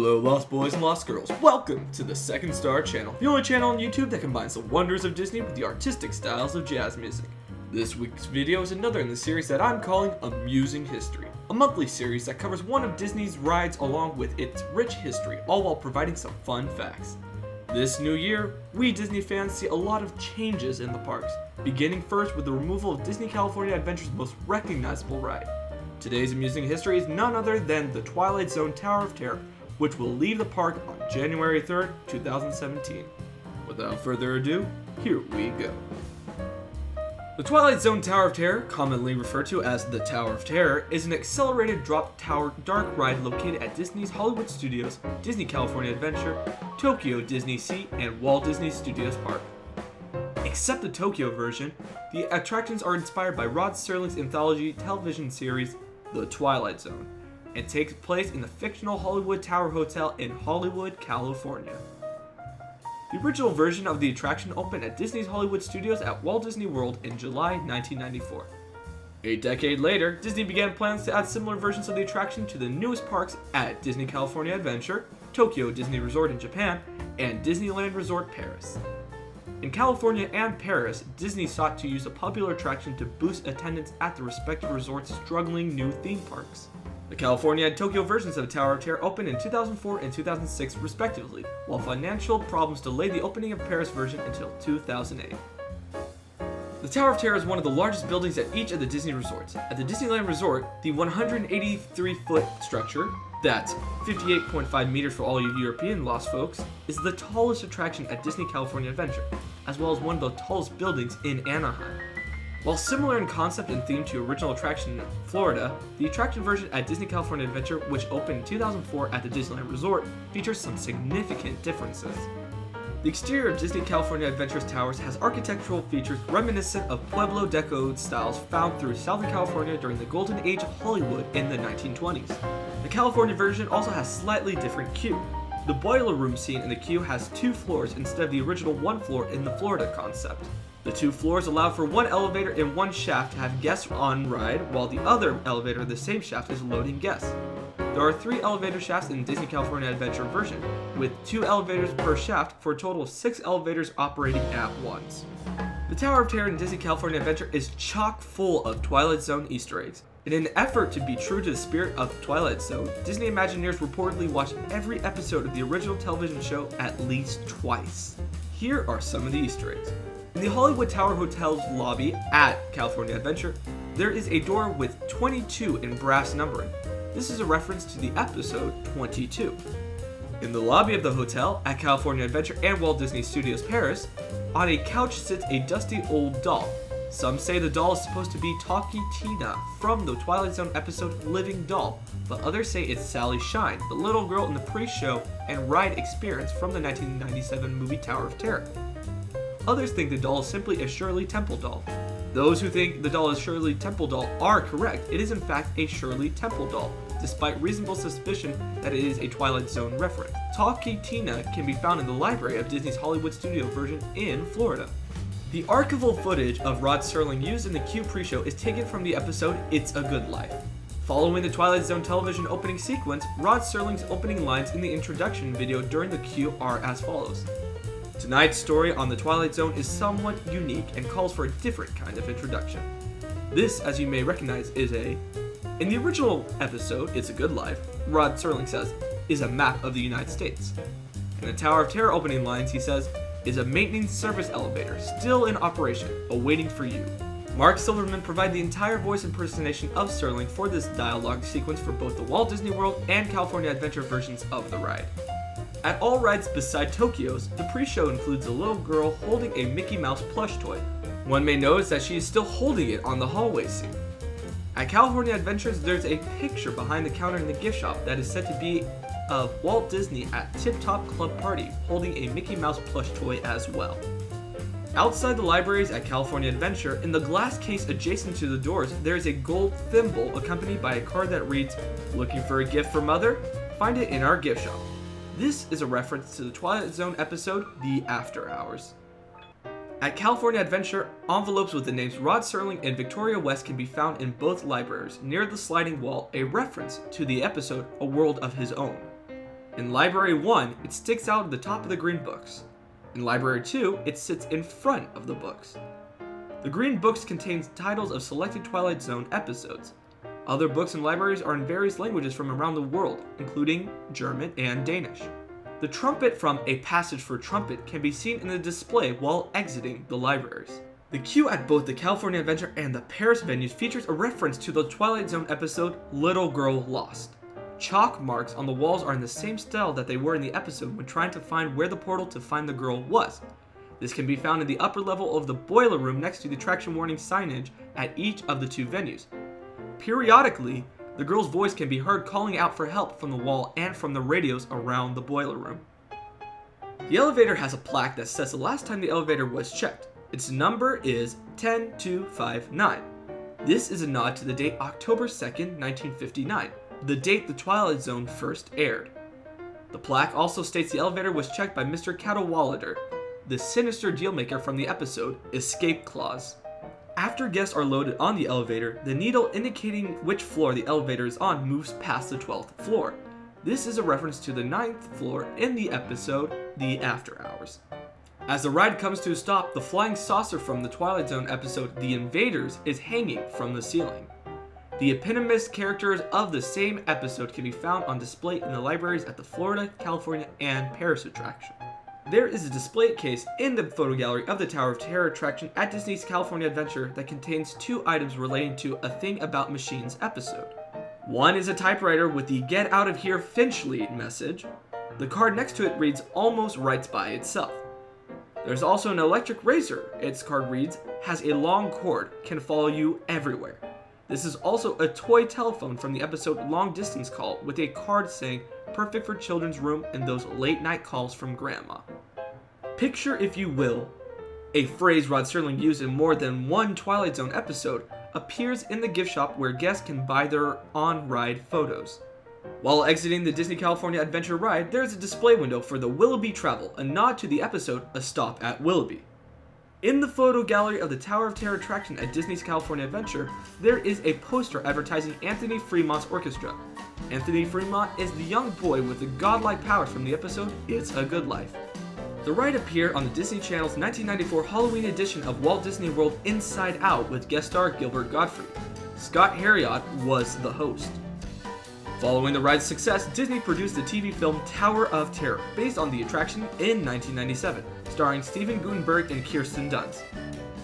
Hello Lost Boys and Lost Girls, welcome to the Second Star Channel, the only channel on YouTube that combines the wonders of Disney with the artistic styles of jazz music. This week's video is another in the series that I'm calling Amusing History, a monthly series that covers one of Disney's rides along with its rich history, all while providing some fun facts. This new year, we Disney fans see a lot of changes in the parks, beginning first with the removal of Disney California Adventure's most recognizable ride. Today's Amusing History is none other than the Twilight Zone Tower of Terror, which will leave the park on January 3rd, 2017. Without further ado, here we go. The Twilight Zone Tower of Terror, commonly referred to as the Tower of Terror, is an accelerated drop tower dark ride located at Disney's Hollywood Studios, Disney California Adventure, Tokyo Disney Sea, and Walt Disney Studios Park. Except the Tokyo version, the attractions are inspired by Rod Serling's anthology television series, The Twilight Zone, and takes place in the fictional Hollywood Tower Hotel in Hollywood, California. The original version of the attraction opened at Disney's Hollywood Studios at Walt Disney World in July 1994. A decade later, Disney began plans to add similar versions of the attraction to the newest parks at Disney California Adventure, Tokyo Disney Resort in Japan, and Disneyland Resort Paris. In California and Paris, Disney sought to use a popular attraction to boost attendance at the respective resorts' struggling new theme parks. The California and Tokyo versions of Tower of Terror opened in 2004 and 2006 respectively, while financial problems delayed the opening of Paris version until 2008. The Tower of Terror is one of the largest buildings at each of the Disney resorts. At the Disneyland Resort, the 183-foot structure, that's 58.5 meters for all you European lost folks, is the tallest attraction at Disney California Adventure, as well as one of the tallest buildings in Anaheim. While similar in concept and theme to original attraction in Florida, the attraction version at Disney California Adventure, which opened in 2004 at the Disneyland Resort, features some significant differences. The exterior of Disney California Adventure's towers has architectural features reminiscent of Pueblo Deco styles found through Southern California during the golden age of Hollywood in the 1920s. The California version also has slightly different queue. The boiler room scene in the queue has 2 floors instead of the original 1 floor in the Florida concept. The 2 floors allow for 1 elevator and 1 shaft to have guests on ride, while the other elevator of the same shaft is loading guests. There are 3 elevator shafts in the Disney California Adventure version, with 2 elevators per shaft for a total of 6 elevators operating at once. The Tower of Terror in Disney California Adventure is chock full of Twilight Zone Easter eggs. In an effort to be true to the spirit of Twilight Zone, Disney Imagineers reportedly watched every episode of the original television show at least twice. Here are some of the Easter eggs. In the Hollywood Tower Hotel's lobby at California Adventure, there is a door with 22 in brass numbering. This is a reference to the episode 22. In the lobby of the hotel at California Adventure and Walt Disney Studios Paris, on a couch sits a dusty old doll. Some say the doll is supposed to be Talkie Tina from the Twilight Zone episode Living Doll, but others say it's Sally Shine, the little girl in the pre-show and ride experience from the 1997 movie Tower of Terror. Others think the doll is simply a Shirley Temple doll. Those who think the doll is Shirley Temple doll are correct. It is in fact a Shirley Temple doll, despite reasonable suspicion that it is a Twilight Zone reference. Talkie Tina can be found in the library of Disney's Hollywood Studio version in Florida. The archival footage of Rod Serling used in the Q pre-show is taken from the episode It's a Good Life. Following the Twilight Zone television opening sequence, Rod Serling's opening lines in the introduction video during the Q are as follows. Tonight's story on the Twilight Zone is somewhat unique and calls for a different kind of introduction. This, as you may recognize, is in the original episode, It's a Good Life, Rod Serling says, is a map of the United States. In the Tower of Terror opening lines, he says, is a maintenance service elevator, still in operation, awaiting for you. Mark Silverman provided the entire voice impersonation of Serling for this dialogue sequence for both the Walt Disney World and California Adventure versions of the ride. At all rides beside Tokyo's, the pre-show includes a little girl holding a Mickey Mouse plush toy. One may notice that she is still holding it on the hallway scene. At California Adventures, there's a picture behind the counter in the gift shop that is said to be of Walt Disney at Tip Top Club Party, holding a Mickey Mouse plush toy as well. Outside the libraries at California Adventure, in the glass case adjacent to the doors, there is a gold thimble accompanied by a card that reads, "Looking for a gift for Mother? Find it in our gift shop." This is a reference to the Twilight Zone episode, The After Hours. At California Adventure, envelopes with the names Rod Serling and Victoria West can be found in both libraries, near the sliding wall, a reference to the episode A World of His Own. In Library 1, it sticks out at the top of the green books. In Library 2, it sits in front of the books. The green books contains titles of selected Twilight Zone episodes. Other books and libraries are in various languages from around the world, including German and Danish. The trumpet from A Passage for Trumpet can be seen in the display while exiting the libraries. The queue at both the California Adventure and the Paris venues features a reference to the Twilight Zone episode Little Girl Lost. Chalk marks on the walls are in the same style that they were in the episode when trying to find where the portal to find the girl was. This can be found in the upper level of the boiler room next to the attraction warning signage at each of the two venues. Periodically, the girl's voice can be heard calling out for help from the wall and from the radios around the boiler room. The elevator has a plaque that says the last time the elevator was checked. Its number is 10259. This is a nod to the date October 2nd, 1959. The date the Twilight Zone first aired. The plaque also states the elevator was checked by Mr. Cadwallader, the sinister dealmaker from the episode Escape Clause. After guests are loaded on the elevator, the needle indicating which floor the elevator is on moves past the 12th floor. This is a reference to the 9th floor in the episode The After Hours. As the ride comes to a stop, the flying saucer from the Twilight Zone episode The Invaders is hanging from the ceiling. The eponymous characters of the same episode can be found on display in the libraries at the Florida, California, and Paris attraction. There is a display case in the photo gallery of the Tower of Terror attraction at Disney's California Adventure that contains two items relating to A Thing About Machines episode. One is a typewriter with the "Get Out of Here Finchley" message. The card next to it reads "Almost Writes by Itself." There's also an electric razor. Its card reads, "Has a long cord, can follow you everywhere." This is also a toy telephone from the episode Long Distance Call with a card saying "Perfect for children's room and those late night calls from grandma." Picture, if you will, a phrase Rod Serling used in more than one Twilight Zone episode appears in the gift shop where guests can buy their on-ride photos. While exiting the Disney California Adventure ride, there is a display window for the Willoughby Travel, a nod to the episode A Stop at Willoughby. In the photo gallery of the Tower of Terror attraction at Disney's California Adventure, there is a poster advertising Anthony Fremont's orchestra. Anthony Fremont is the young boy with the godlike powers from the episode It's a Good Life. The ride appeared on the Disney Channel's 1994 Halloween edition of Walt Disney World Inside Out with guest star Gilbert Gottfried. Scott Harriott was the host. Following the ride's success, Disney produced the TV film Tower of Terror, based on the attraction in 1997, starring Steven Guttenberg and Kirsten Dunst.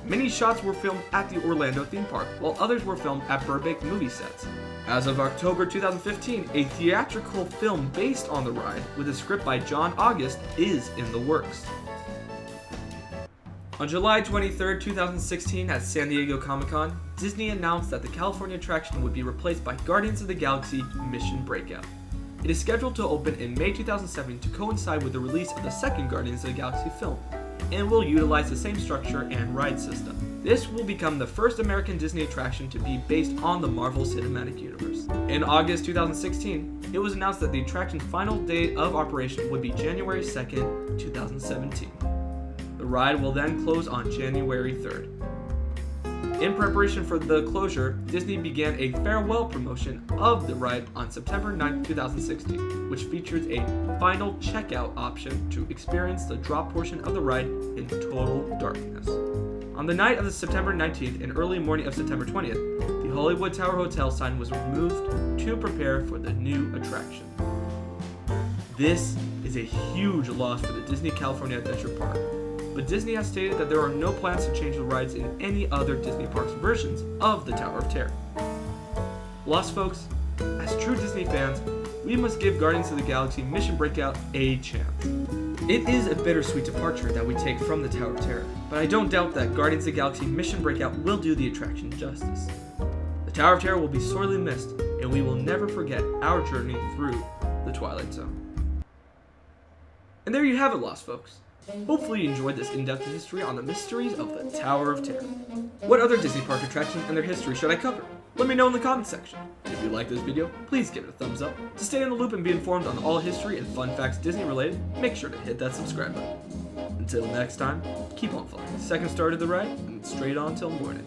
Many shots were filmed at the Orlando theme park, while others were filmed at Burbank movie sets. As of October 2015, a theatrical film based on the ride, with a script by John August, is in the works. On July 23, 2016 at San Diego Comic-Con, Disney announced that the California attraction would be replaced by Guardians of the Galaxy Mission Breakout. It is scheduled to open in May 2007 to coincide with the release of the second Guardians of the Galaxy film, and will utilize the same structure and ride system. This will become the first American Disney attraction to be based on the Marvel Cinematic Universe. In August 2016, it was announced that the attraction's final day of operation would be January 2nd, 2017. The ride will then close on January 3rd. In preparation for the closure, Disney began a farewell promotion of the ride on September 9, 2016, which features a final checkout option to experience the drop portion of the ride in total darkness. On the night of the September 19th and early morning of September 20th, the Hollywood Tower Hotel sign was removed to prepare for the new attraction. This is a huge loss for the Disney California Adventure Park, but Disney has stated that there are no plans to change the rides in any other Disney Parks versions of the Tower of Terror. Lost folks, as true Disney fans, we must give Guardians of the Galaxy Mission Breakout a chance. It is a bittersweet departure that we take from the Tower of Terror, but I don't doubt that Guardians of the Galaxy Mission Breakout will do the attraction justice. The Tower of Terror will be sorely missed, and we will never forget our journey through the Twilight Zone. And there you have it, Lost folks. Hopefully you enjoyed this in-depth history on the mysteries of the Tower of Terror. What other Disney park attractions and their history should I cover? Let me know in the comments section. If you like this video, please give it a thumbs up. To stay in the loop and be informed on all history and fun facts Disney related, make sure to hit that subscribe button. Until next time, keep on flying. Second star to the right, and straight on till morning.